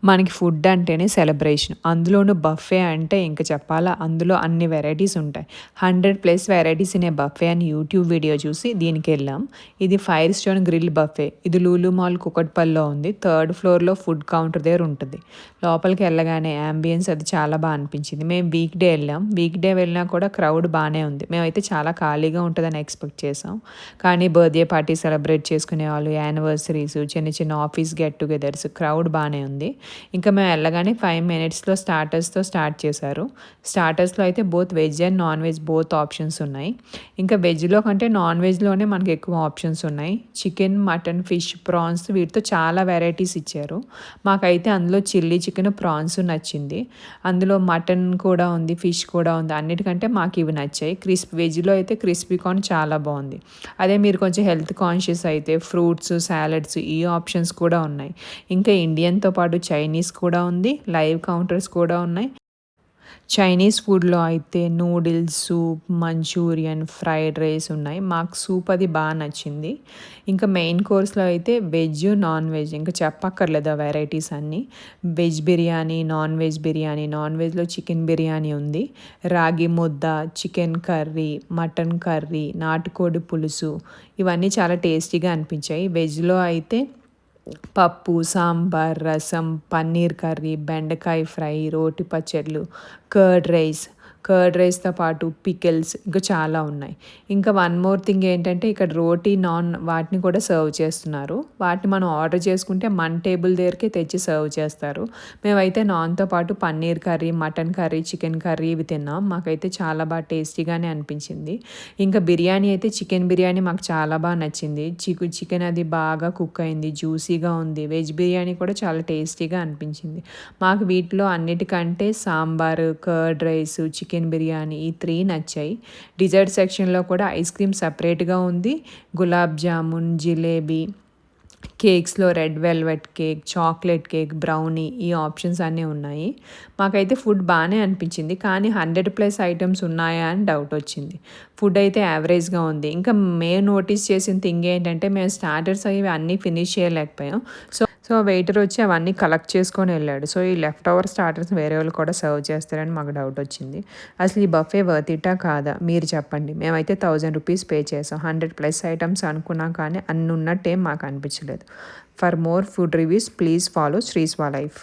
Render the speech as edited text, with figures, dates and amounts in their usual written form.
మనకి ఫుడ్ అంటేనే సెలబ్రేషన్. అందులోనూ బఫే అంటే ఇంక చెప్పాలా? అందులో అన్ని వెరైటీస్ ఉంటాయి. 100+ వెరైటీస్ ఇన్ ఏ బఫే అని యూట్యూబ్ వీడియో చూసి దీనికెళ్ళాం. ఇది 5 స్టార్ గ్రిల్ బఫే. ఇది లూలు మాల్ కూకట్పల్లిలో ఉంది. థర్డ్ ఫ్లోర్‌లో ఫుడ్ కౌంటర్ దగ్గర ఉంటది. లోపలికి వెళ్ళగానే యాంబియన్స్ అది చాలా అనిపించింది. మేము వీక్ డే వెళ్ళాం. వీక్ డే వెళ్ళినా కూడా క్రౌడ్ బానే ఉంది. మేమైతే చాలా ఖాళీగా ఉంటదని ఎక్స్‌పెక్ట్ చేసాం. కానీ బర్త్‌డే పార్టీ సెలబ్రేట్ చేసుకునేవాళ్ళు, యానివర్సరీస్, చిన్న చిన్న ఆఫీస్ గెట్ టుగెదర్స్ క్రౌడ్ బానే ఉంది. ఇంకా మేము వెళ్ళగానే 5 మినిట్స్‌లో స్టార్టర్స్‌తో స్టార్ట్ చేశారు. స్టార్టర్స్‌లో అయితే both veg and non veg both options ఉన్నాయి. ఇంకా వెజ్‌లో కంటే నాన్ వెజ్‌లోనే మనకి ఎక్కువ ఆప్షన్స్ ఉన్నాయి. చికెన్, మటన్, ఫిష్, ప్రాన్స్ వీటితో చాలా వెరైటీస్ ఇచ్చారు. మాకైతే అందులో చిల్లీ చికెన్, ప్రాన్స్ నచ్చింది. అందులో మటన్ కూడా ఉంది, ఫిష్ కూడా ఉంది. అన్నిటికంటే మాకు ఇవి నచ్చాయి. వెజ్‌లో అయితే క్రిస్పీ కార్న్ చాలా బావుంది. అదే మీరు కొంచెం హెల్త్ కాన్షియస్ అయితే ఫ్రూట్స్, సాలడ్స్ ఈ ఆప్షన్స్ కూడా ఉన్నాయి. ఇంకా ఇండియన్‌తో పాటు చైనీస్ కూడా ఉంది. లైవ్ కౌంటర్స్ కూడా ఉన్నాయి. చైనీస్ ఫుడ్‌లో అయితే noodles, soup, Manchurian, fried rice ఉన్నాయి. మాకు సూప్ అది నచ్చింది. ఇంకా మెయిన్ కోర్స్‌లో అయితే వెజ్, నాన్ వెజ్ ఇంకా చెప్పక్కర్లేదు ఆ వెరైటీస్ అన్నీ. Veg biryani, non veg biryani, non వెజ్‌లో చికెన్ బిర్యానీ ఉంది. రాగి ముద్ద, చికెన్ కర్రీ, మటన్ కర్రీ, నాటుకోడి పులుసు ఇవన్నీ చాలా టేస్టీగా అనిపించాయి. వెజ్‌లో అయితే పప్పు, సాంబార్, రసం, పన్నీర్ కర్రీ, బెండకాయ ఫ్రై, రోటి పచ్చళ్ళు, కర్డ్ రైస్, కర్డ్ రైస్‌తో పాటు పికిల్స్ ఇంకా చాలా ఉన్నాయి. ఇంకా వన్ మోర్ థింగ్ ఏంటంటే ఇక్కడ రోటీ, నాన్ వాటిని కూడా సర్వ్ చేస్తున్నారు. వాటిని మనం ఆర్డర్ చేసుకుంటే మన టేబుల్ దగ్గరికే తెచ్చి సర్వ్ చేస్తారు. మేమైతే నాన్‌తో పాటు paneer curry, mutton curry, chicken curry ఇవి తిన్నాం. మాకైతే చాలా టేస్టీగానే అనిపించింది. ఇంకా బిర్యానీ అయితే చికెన్ బిర్యానీ మాకు చాలా నచ్చింది. చికెన్ అది బాగా కుక్ అయింది. జ్యూసీగా ఉంది. వెజ్ బిర్యానీ కూడా చాలా టేస్టీగా అనిపించింది. మాకు వీటిలో అన్నిటికంటే sambar, curd rice, chicken biryani ఈ 3 నచ్చాయి. డిజర్ట్ సెక్షన్‌లో కూడా ఐస్ క్రీమ్ సెపరేట్‌గా ఉంది. గులాబ్ జామున్, జిలేబీ, కేక్స్‌లో red velvet cake, chocolate cake, brownie ఈ ఆప్షన్స్ అన్నీ ఉన్నాయి. మాకైతే ఫుడ్ బానే అనిపించింది. కానీ 100+ ఐటెమ్స్ ఉన్నాయా అని డౌట్ వచ్చింది. ఫుడ్ అయితే యావరేజ్‌గా ఉంది. ఇంకా మేము నోటీస్ చేసిన థింగ్ ఏంటంటే మేము స్టార్టర్స్ అవి అన్నీ ఫినిష్ చేయలేకపోయాం. సో వెయిటర్ వచ్చి అవన్నీ కలెక్ట్ చేసుకొని వెళ్ళాడు. సో ఈ లెఫ్ట్ ఓవర్ స్టార్టర్స్ వేరే వాళ్ళు కూడా సర్వ్ చేస్తారని మాకు డౌట్ వచ్చింది. అసలు ఈ బఫే వర్త్ ఇట్టా కాదా మీరు చెప్పండి. మేమైతే ₹1000 పే చేసాం. 100+ ఐటమ్స్ అనుకున్నాం కానీ అన్ని ఉన్నట్టేం మాకు అనిపించలేదు. For more food reviews please follow Sriswa life.